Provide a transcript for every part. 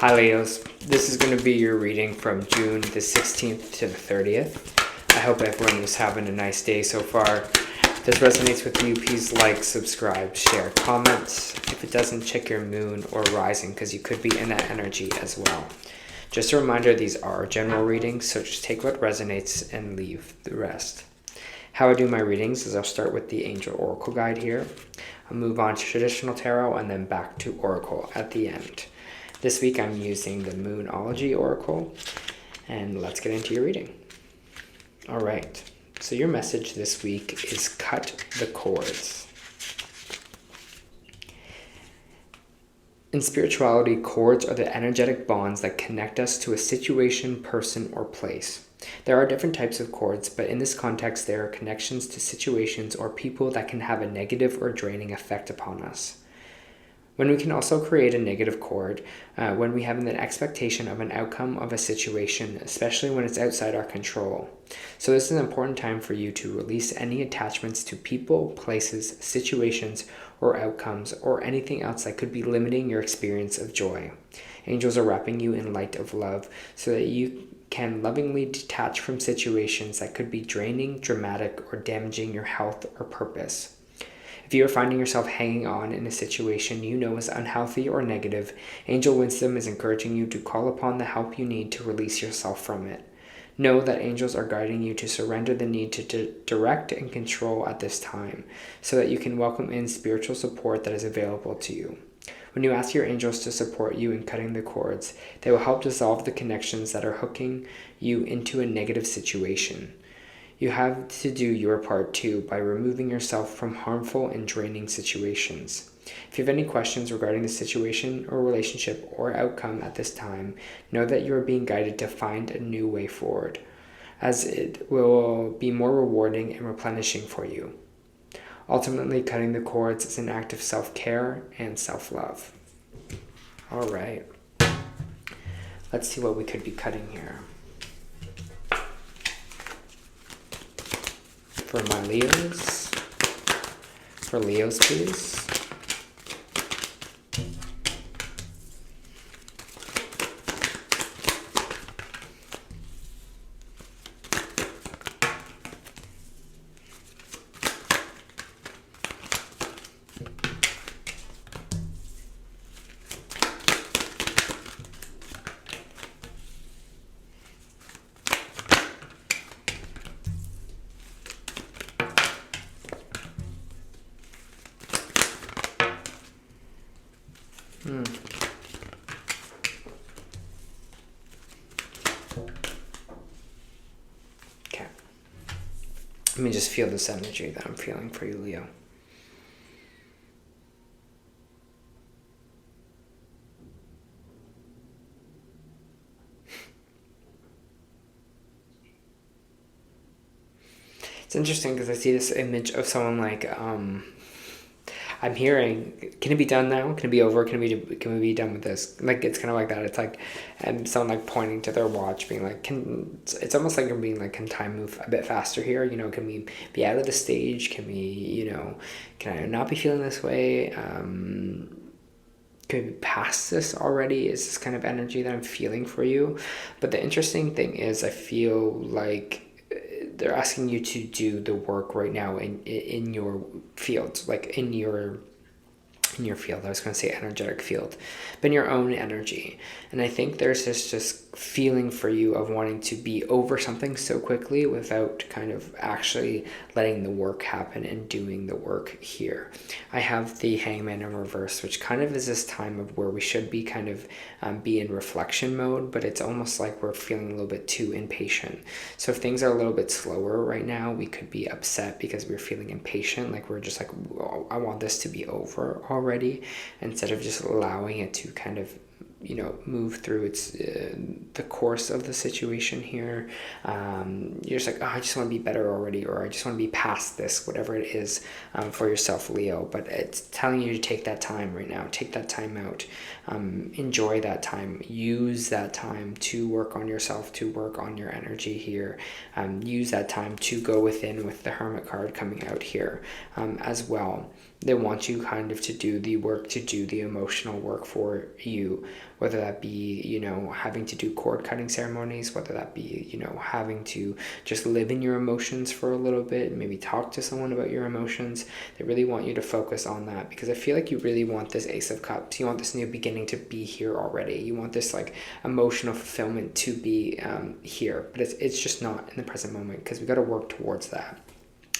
Hi Leos, this is going to be your reading from June the 16th to the 30th. I hope everyone is having a nice day so far. If this resonates with you, please like, subscribe, share, comment. If it doesn't, check your moon or rising because you could be in that energy as well. Just a reminder, these are general readings, so just take what resonates and leave the rest. How I do my readings is I'll start with the Angel Oracle Guide here. I'll move on to Traditional Tarot and then back to Oracle at the end. This week I'm using the Moonology Oracle, and let's get into your reading. All right, so your message this week is cut the cords. In spirituality, cords are the energetic bonds that connect us to a situation, person, or place. There are different types of cords, but in this context, there are connections to situations or people that can have a negative or draining effect upon us. When we can also create a negative cord, when we have an expectation of an outcome of a situation, especially when it's outside our control. So this is an important time for you to release any attachments to people, places, situations, or outcomes, or anything else that could be limiting your experience of joy. Angels are wrapping you in light of love so that you can lovingly detach from situations that could be draining, dramatic, or damaging your health or purpose. If you are finding yourself hanging on in a situation you know is unhealthy or negative, Angel Wisdom is encouraging you to call upon the help you need to release yourself from it. Know that angels are guiding you to surrender the need to direct and control at this time, so that you can welcome in spiritual support that is available to you. When you ask your angels to support you in cutting the cords, they will help dissolve the connections that are hooking you into a negative situation. You have to do your part too by removing yourself from harmful and draining situations. If you have any questions regarding the situation or relationship or outcome at this time, know that you are being guided to find a new way forward, as it will be more rewarding and replenishing for you. Ultimately, cutting the cords is an act of self-care and self-love. All right. Let's see what we could be cutting here. For my Leos, for Leos, please. Okay. Let me just feel this energy that I'm feeling for you, Leo. It's interesting because I see this image of someone like, I'm hearing, can it be done now? Can it be over? Can we be done with this? Like, it's kind of like that. It's like, and someone like pointing to their watch, being like, it's almost like I'm being like, can time move a bit faster here? You know, can we be out of the stage? Can we, you know, can I not be feeling this way? Can we be past this already? Is this kind of energy that I'm feeling for you? But the interesting thing is, I feel like they're asking you to do the work right now in your field, like in your field. I was going to say energetic field, but in your own energy. And I think there's this just feeling for you of wanting to be over something so quickly without kind of actually letting the work happen and doing the work here. I have the Hangman in reverse, which kind of is this time of where we should be kind of be in reflection mode, but it's almost like we're feeling a little bit too impatient. So if things are a little bit slower right now, we could be upset because we're feeling impatient, like we're just like, I want this to be over already, instead of just allowing it to kind of, you know, move through its the course of the situation here. You're just like, oh, I just want to be better already, or I just want to be past this, whatever it is for yourself, Leo. But it's telling you to take that time right now. Take that time out. Enjoy that time. Use that time to work on yourself, to work on your energy here. Use that time to go within with the Hermit card coming out here as well. They want you kind of to do the work, to do the emotional work for you, whether that be, you know, having to do cord cutting ceremonies, whether that be, you know, having to just live in your emotions for a little bit, maybe talk to someone about your emotions. They really want you to focus on that, because I feel like you really want this Ace of Cups. You want this new beginning to be here already. You want this like emotional fulfillment to be here, but it's just not in the present moment, because we got to work towards that.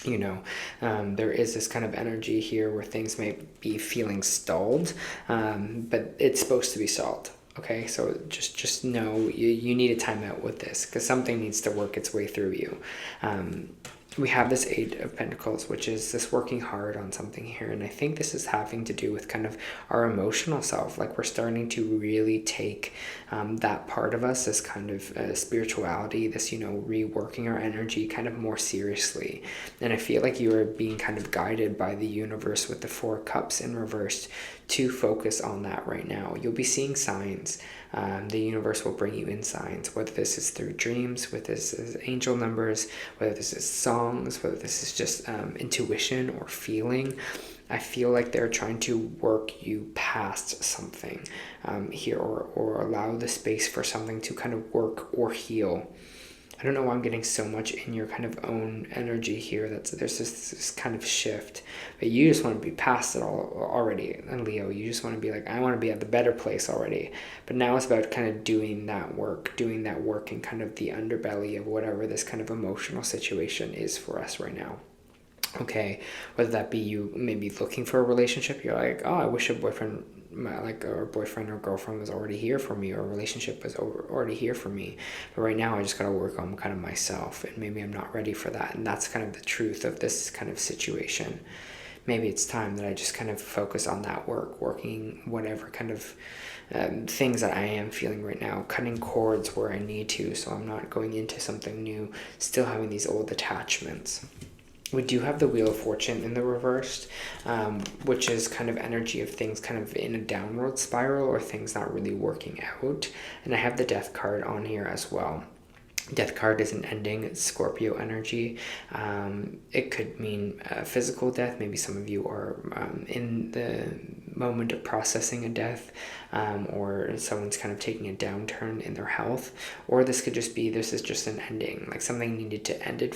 You know, there is this kind of energy here where things may be feeling stalled, but it's supposed to be solved. Okay, so just know you need a timeout with this, because something needs to work its way through you. We have this Eight of Pentacles, which is this working hard on something here, and I think this is having to do with kind of our emotional self. Like, we're starting to really take that part of us, this kind of spirituality, this, you know, reworking our energy kind of more seriously. And I feel like you are being kind of guided by the universe with the Four Cups in reversed to focus on that right now. You'll be seeing signs. The universe will bring you in signs, whether this is through dreams, whether this is angel numbers, whether this is songs, whether this is just intuition or feeling. I feel like they're trying to work you past something here, or allow the space for something to kind of work or heal. I don't know why I'm getting so much in your kind of own energy here. There's this kind of shift, but you just want to be past it all already. And Leo, you just want to be like, I want to be at the better place already. But now it's about kind of doing that work in kind of the underbelly of whatever this kind of emotional situation is for us right now. Okay, whether that be you maybe looking for a relationship, you're like, oh, I wish a boyfriend, like, or boyfriend or girlfriend was already here for me, or a relationship was already here for me, but right now I just gotta work on kind of myself, and maybe I'm not ready for that. And that's kind of the truth of this kind of situation. Maybe it's time that I just kind of focus on that working whatever kind of things that I am feeling right now, cutting cords where I need to, so I'm not going into something new still having these old attachments. We do have the Wheel of Fortune in the reversed, which is kind of energy of things kind of in a downward spiral, or things not really working out. And I have the Death card on here as well. Death card is an ending. It's Scorpio energy. It could mean physical death. Maybe some of you are in the moment of processing a death, or someone's kind of taking a downturn in their health. Or this could just be, this is just an ending, like something needed to end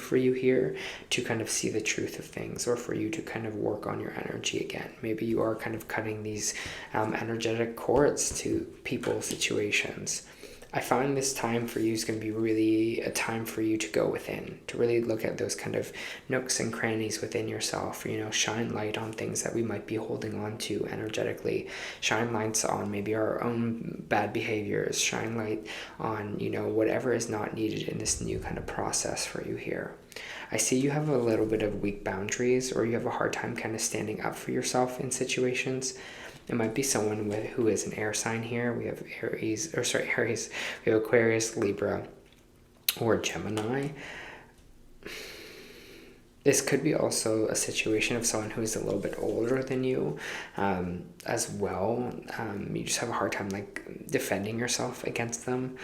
for you here to kind of see the truth of things, or for you to kind of work on your energy again. Maybe you are kind of cutting these energetic cords to people, situations. I find this time for you is going to be really a time for you to go within, to really look at those kind of nooks and crannies within yourself, you know, shine light on things that we might be holding on to energetically, shine lights on maybe our own bad behaviors, shine light on, you know, whatever is not needed in this new kind of process for you here. I see you have a little bit of weak boundaries, or you have a hard time kind of standing up for yourself in situations. It might be someone who is an air sign here. We have Aries. We have Aquarius, Libra, or Gemini. This could be also a situation of someone who is a little bit older than you as well. You just have a hard time like defending yourself against them.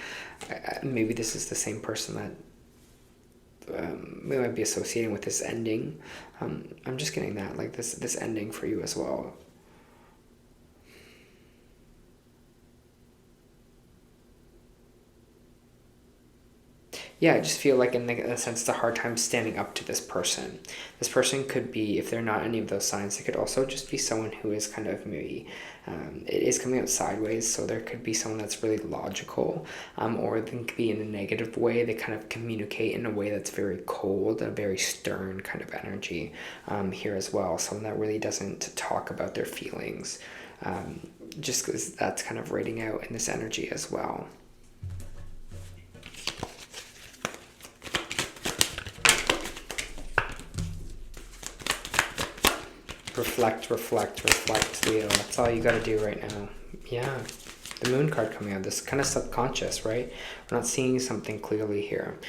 Maybe this is the same person that we might be associating with this ending. I'm just getting that, like this ending for you as well. Yeah, I just feel like in a sense, it's a hard time standing up to this person. This person could be, if they're not any of those signs, it could also just be someone who is kind of maybe, it is coming out sideways, so there could be someone that's really logical, or it can be in a negative way. They kind of communicate in a way that's very cold, a very stern kind of energy here as well. Someone that really doesn't talk about their feelings, just because that's kind of rating out in this energy as well. Reflect, Leo. That's all you got to do right now. Yeah, the Moon card coming out. This kind of subconscious, right? We're not seeing something clearly here.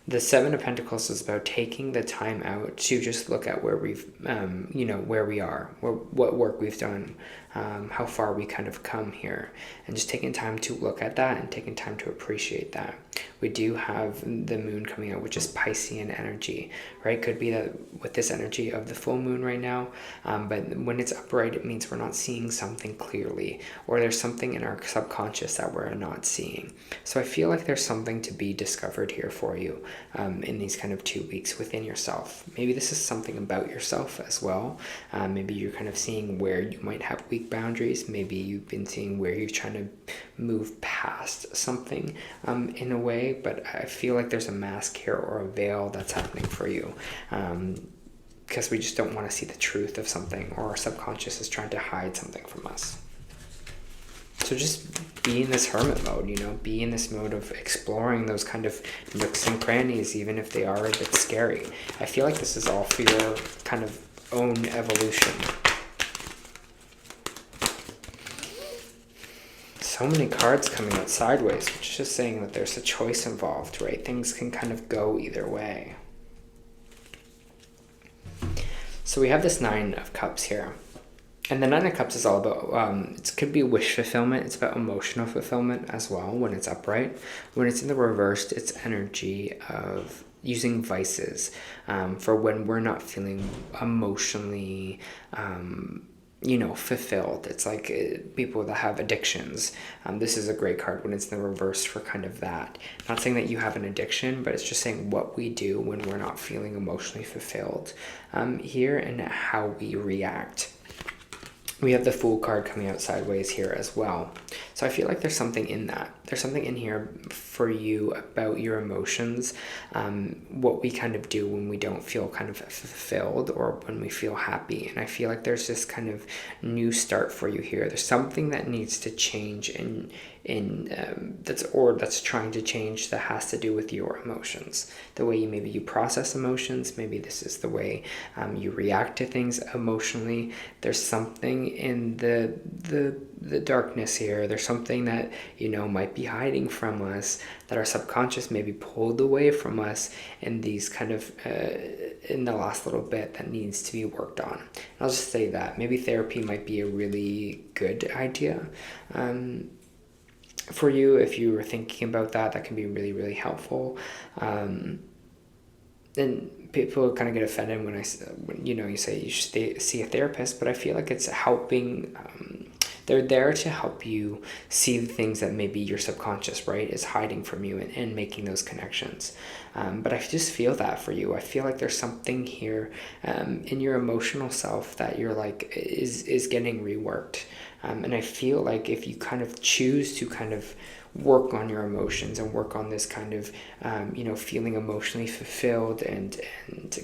The Seven of Pentacles is about taking the time out to just look at where we've, where we are, what work we've done, how far we kind of come here, and just taking time to look at that and taking time to appreciate that. We do have the moon coming out, which is Piscean energy, right? Could be that with this energy of the full moon right now, but when it's upright, it means we're not seeing something clearly, or there's something in our subconscious that we're not seeing. So I feel like there's something to be discovered here for you in these kind of 2 weeks within yourself. Maybe this is something about yourself as well. Maybe you're kind of seeing where you might have weak boundaries. Maybe you've been seeing where you're trying to move past something in a way, but I feel like there's a mask here or a veil that's happening for you, because we just don't want to see the truth of something, or our subconscious is trying to hide something from us. So just be in this hermit mode, be in this mode of exploring those kind of nooks and crannies, even if they are a bit scary. I feel like this is all for your kind of own evolution. So many cards coming out sideways, which is just saying that there's a choice involved, right? Things can kind of go either way. So we have this Nine of Cups here. And the Nine of Cups is all about, it could be wish fulfillment. It's about emotional fulfillment as well when it's upright. When it's in the reversed, it's energy of using vices for when we're not feeling emotionally, fulfilled. It's like people that have addictions. This is a great card when it's in the reverse for kind of that. Not saying that you have an addiction, but it's just saying what we do when we're not feeling emotionally fulfilled here, and how we react. We have the Fool card coming out sideways here as well. So I feel like there's something in that. There's something in here for you about your emotions, what we kind of do when we don't feel kind of fulfilled or when we feel happy. And I feel like there's this kind of new start for you here. There's something that needs to change that's trying to change, that has to do with your emotions, the way you process emotions. Maybe this is the way you react to things emotionally. There's something in the darkness here. There's something that might be hiding from us, that our subconscious maybe pulled away from us in these kind of in the last little bit, that needs to be worked on. And I'll just say that maybe therapy might be a really good idea for you. If you were thinking about that can be really, really helpful. And people kind of get offended when you say you should see a therapist, but I feel like it's helping. They're there to help you see the things that maybe your subconscious, right, is hiding from you, and making those connections. But I just feel that for you. I feel like there's something here in your emotional self that you're like is getting reworked. And I feel like if you kind of choose to kind of work on your emotions and work on this kind of, feeling emotionally fulfilled and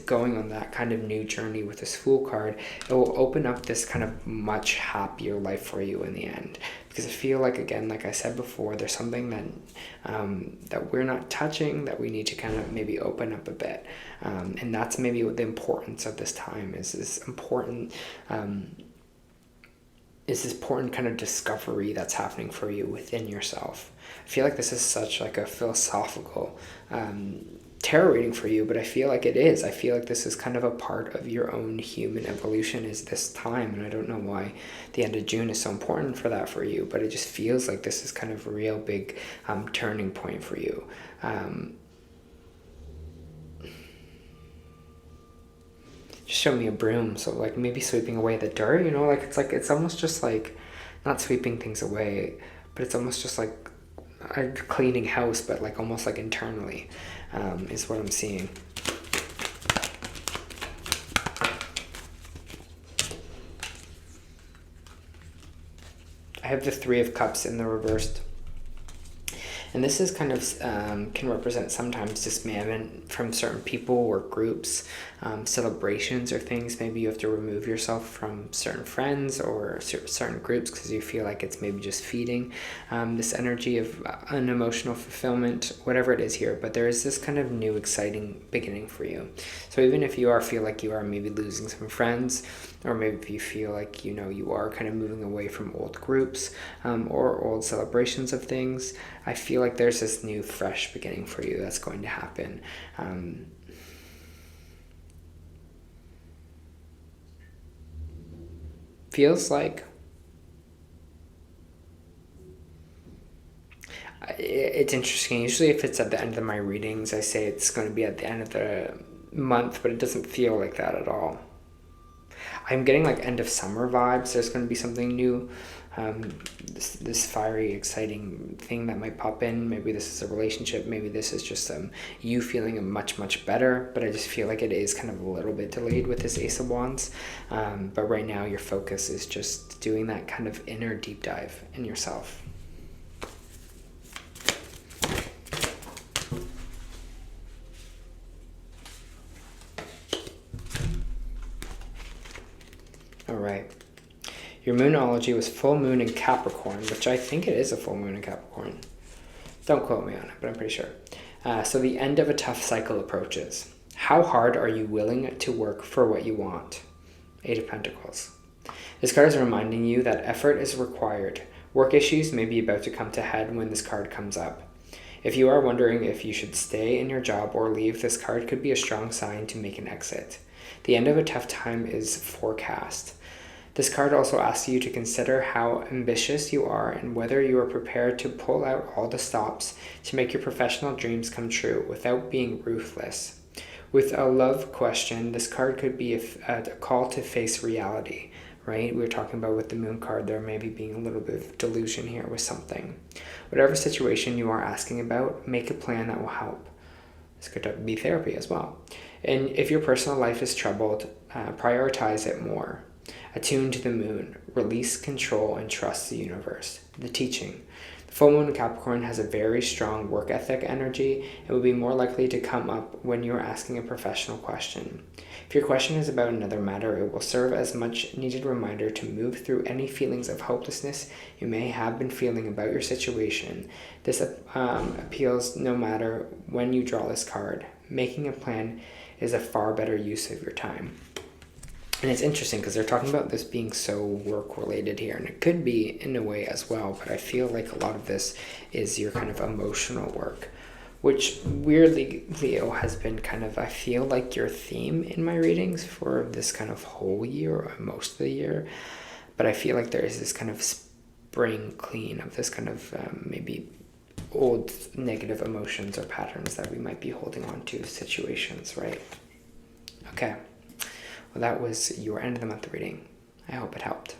going on that kind of new journey with this Fool card, it will open up this kind of much happier life for you in the end. Because I feel like, again, like I said before, there's something that we're not touching, that we need to kind of maybe open up a bit. And that's maybe what the importance of this time is important kind of discovery that's happening for you within yourself. I feel like this is such like a philosophical tarot reading for you, but I feel like it is. I feel like this is kind of a part of your own human evolution, is this time. And I don't know why the end of June is so important for that for you, but it just feels like this is kind of a real big turning point for you. Just show me a broom, so like maybe sweeping away the dirt, it's almost just like not sweeping things away, but it's almost just like a cleaning house, but like almost like internally, is what I'm seeing. I have the Three of Cups in the reversed. And this is kind of, can represent sometimes dismantlement from certain people or groups, celebrations or things. Maybe you have to remove yourself from certain friends or certain groups because you feel like it's maybe just feeding this energy of an emotional fulfillment, whatever it is here. But there is this kind of new, exciting beginning for you. So even if you feel like you are maybe losing some friends, or maybe if you feel like, you are kind of moving away from old groups or old celebrations of things, I feel like there's this new fresh beginning for you that's going to happen. Feels like it's interesting. Usually if it's at the end of my readings, I say it's going to be at the end of the month, but it doesn't feel like that at all. I'm getting like end of summer vibes. There's going to be something new, this fiery, exciting thing that might pop in. Maybe this is a relationship. Maybe this is just you feeling much better. But I just feel like it is kind of a little bit delayed with this Ace of Wands. But right now your focus is just doing that kind of inner deep dive in yourself. All right. Your Moonology was full moon in Capricorn, which I think it is a full moon in Capricorn. Don't quote me on it, but I'm pretty sure. So the end of a tough cycle approaches. How hard are you willing to work for what you want? 8 of Pentacles. This card is reminding you that effort is required. Work issues may be about to come to head when this card comes up. If you are wondering if you should stay in your job or leave, this card could be a strong sign to make an exit. The end of a tough time is forecast. This card also asks you to consider how ambitious you are and whether you are prepared to pull out all the stops to make your professional dreams come true without being ruthless. With a love question, this card could be a call to face reality, right? We were talking about with the moon card, there may be being a little bit of delusion here with something. Whatever situation you are asking about, make a plan that will help. This could be therapy as well. And if your personal life is troubled, prioritize it more. Attune to the moon, release control, and trust the universe. The teaching. The full moon in Capricorn has a very strong work ethic energy and will be more likely to come up when you are asking a professional question. If your question is about another matter, it will serve as much needed reminder to move through any feelings of hopelessness you may have been feeling about your situation. This appeals no matter when you draw this card. Making a plan is a far better use of your time. And it's interesting because they're talking about this being so work related here, and it could be in a way as well, but I feel like a lot of this is your kind of emotional work, which weirdly, Leo, has been kind of, I feel like, your theme in my readings for this kind of whole year or most of the year. But I feel like there is this kind of spring clean of this kind of maybe old negative emotions or patterns that we might be holding on to situations, right? Okay. Well, that was your end of the month reading. I hope it helped.